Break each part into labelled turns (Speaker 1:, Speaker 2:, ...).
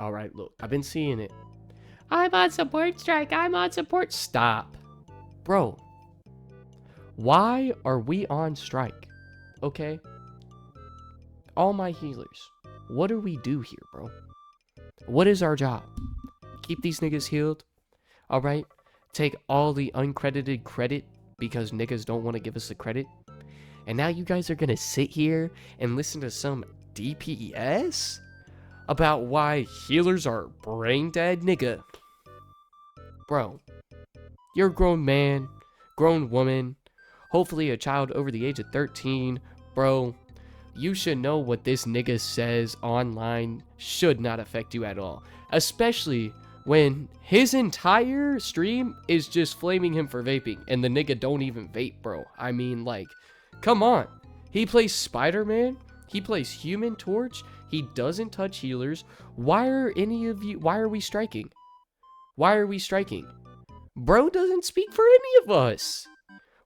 Speaker 1: All right, look, I've been seeing it. I'm on support strike. I'm on support. Stop. Bro, why are we on strike? Okay? All my healers. What do we do here, bro? What is our job? Keep these niggas healed? All right? Take all the uncredited credit because niggas don't want to give us the credit? And now you guys are going to sit here and listen to some DPS about why healers are brain dead, nigga. Bro, you're a grown man, grown woman, hopefully a child over the age of 13. Bro, you should know what this nigga says online should not affect you at all. Especially when his entire stream is just flaming him for vaping and the nigga don't even vape, bro. I mean, like, come on. He plays Spider-Man. He plays Human Torch. He doesn't touch healers. Why are we striking? Why are we striking? Bro doesn't speak for any of us.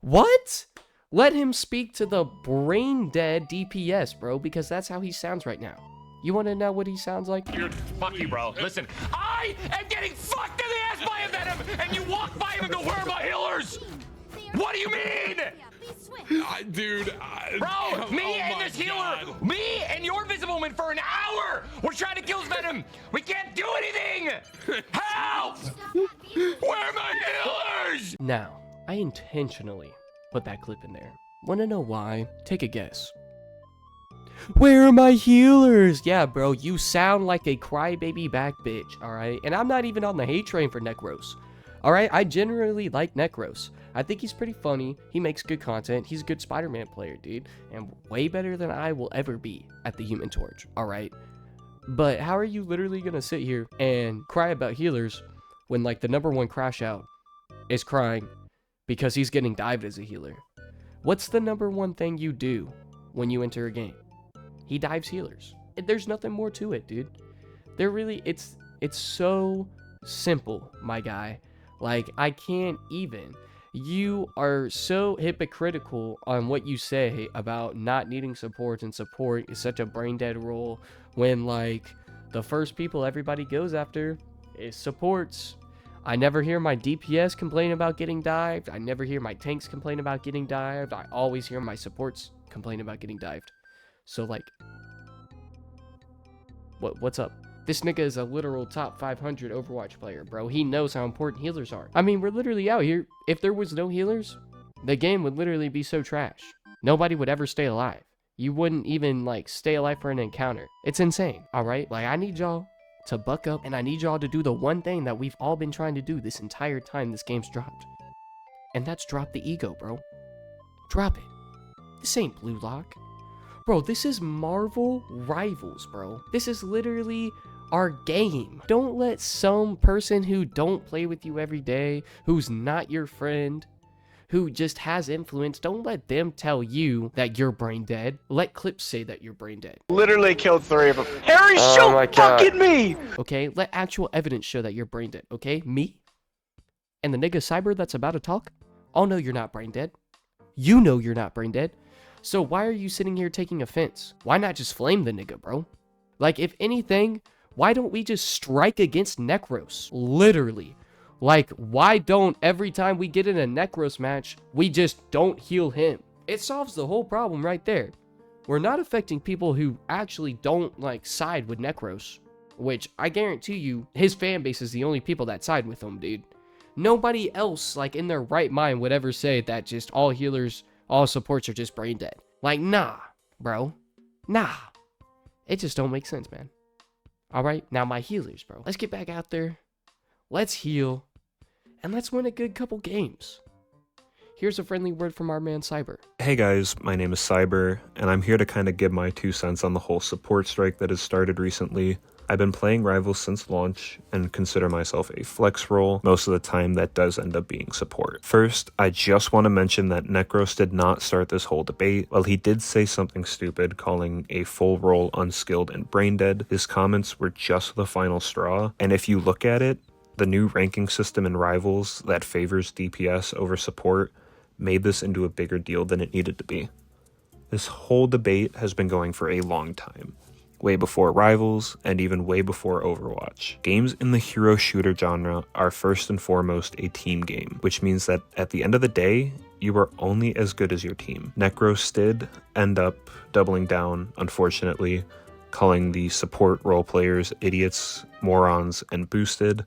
Speaker 1: What? Let him speak to the brain dead DPS, bro, because that's how he sounds right now. You want to know what he sounds like?
Speaker 2: Fuck you, bro. Listen, I am getting fucked in the ass by a venom, and you walk by him and go, where are my healers? What do you mean?
Speaker 3: Dude,
Speaker 2: bro, me and this healer, me and your invisible man for an hour. We're trying to kill his venom. We can't do anything. Help! Where are my healers?
Speaker 1: Now, I intentionally put that clip in there. Want to know why? Take a guess. Where are my healers? Yeah, bro, you sound like a crybaby back bitch, alright? And I'm not even on the hate train for Necros. Alright, I generally like Necros. I think he's pretty funny. He makes good content. He's a good Spider-Man player, dude. And way better than I will ever be at the Human Torch, alright? But how are you literally gonna sit here and cry about healers when, like, the #1 crash out is crying because he's getting dived as a healer? What's the #1 thing you do when you enter a game? He dives healers. There's nothing more to it, dude. There really, it's so simple, my guy. Like, I can't even. You are so hypocritical on what you say about not needing support, and support is such a brain dead role when, like, the first people everybody goes after is supports. I never hear my DPS complain about getting dived. I never hear my tanks complain about getting dived. I always hear my supports complain about getting dived. So, like, what's up? This nigga is a literal top 500 Overwatch player, bro. He knows how important healers are. I mean, we're literally out here. If there was no healers, the game would literally be so trash. Nobody would ever stay alive. You wouldn't even, like, stay alive for an encounter. It's insane, all right? Like, I need y'all to buck up, and I need y'all to do the one thing that we've all been trying to do this entire time this game's dropped. And that's drop the ego, bro. Drop it. This ain't Blue Lock. Bro, this is Marvel Rivals, bro. This is literally our game. Don't let some person who don't play with you every day, who's not your friend, who just has influence, don't let them tell you that you're brain dead. Let clips say that you're brain dead.
Speaker 4: Literally killed 3 of them. Harry, shoot fucking me!
Speaker 1: Okay, let actual evidence show that you're brain dead, okay? Me? And the nigga Cyber that's about to talk? I'll know you're not brain dead. You know you're not brain dead. So why are you sitting here taking offense? Why not just flame the nigga, bro? Like, if anything, why don't we just strike against Necros? Literally. Like, why don't every time we get in a Necros match, we just don't heal him? It solves the whole problem right there. We're not affecting people who actually don't, like, side with Necros. Which, I guarantee you, his fan base is the only people that side with him, dude. Nobody else, like, in their right mind would ever say that just all healers, all supports are just brain dead. Like, nah, bro. Nah. It just don't make sense, man. Alright, now my healers, bro. Let's get back out there. Let's heal. And let's win a good couple games. Here's a friendly word from our man Cyber.
Speaker 5: Hey guys, my name is Cyber, and I'm here to kind of give my 2 cents on the whole support strike that has started recently. I've been playing Rivals since launch and consider myself a flex role. Most of the time that does end up being support. First, I just want to mention that Necros did not start this whole debate. While he did say something stupid, calling a full role unskilled and brain dead, his comments were just the final straw. And if you look at it, the new ranking system in Rivals that favors DPS over support made this into a bigger deal than it needed to be. This whole debate has been going for a long time. way before Rivals, and even way before Overwatch. Games in the hero shooter genre are first and foremost a team game, which means that at the end of the day, you are only as good as your team. Necros did end up doubling down, unfortunately, calling the support role players idiots, morons, and boosted,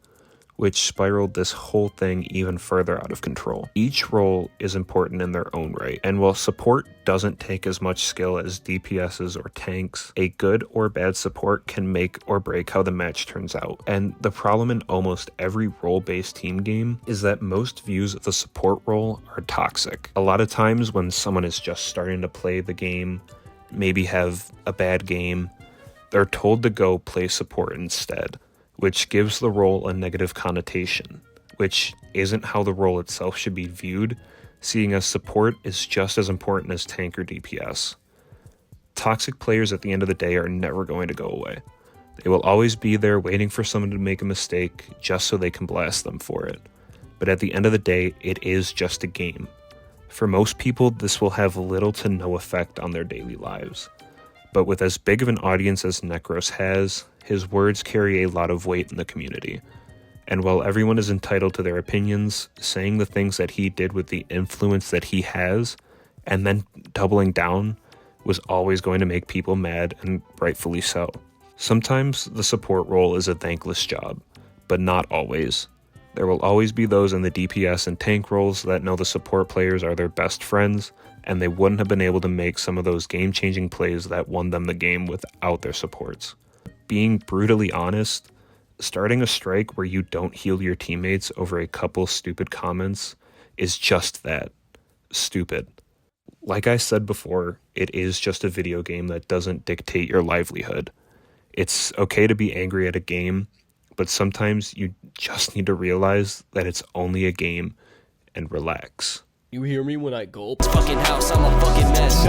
Speaker 5: which spiraled this whole thing even further out of control. Each role is important in their own right, and while support doesn't take as much skill as DPSs or tanks, a good or bad support can make or break how the match turns out. And the problem in almost every role-based team game is that most views of the support role are toxic. A lot of times when someone is just starting to play the game, maybe have a bad game, they're told to go play support instead, which gives the role a negative connotation, which isn't how the role itself should be viewed, seeing as support is just as important as tank or DPS. Toxic players at the end of the day are never going to go away. They will always be there waiting for someone to make a mistake just so they can blast them for it. But at the end of the day, it is just a game. For most people, this will have little to no effect on their daily lives. But with as big of an audience as Necros has, his words carry a lot of weight in the community. And while everyone is entitled to their opinions, saying the things that he did with the influence that he has, and then doubling down, was always going to make people mad, and rightfully so. Sometimes the support role is a thankless job, but not always. There will always be those in the DPS and tank roles that know the support players are their best friends, and they wouldn't have been able to make some of those game-changing plays that won them the game without their supports. Being brutally honest, starting a strike where you don't heal your teammates over a couple stupid comments is just that. Stupid. Like I said before, it is just a video game that doesn't dictate your livelihood. It's okay to be angry at a game, but sometimes you just need to realize that it's only a game and relax.
Speaker 1: You hear me when I gulp?
Speaker 6: Fucking house, I'm a fucking mess.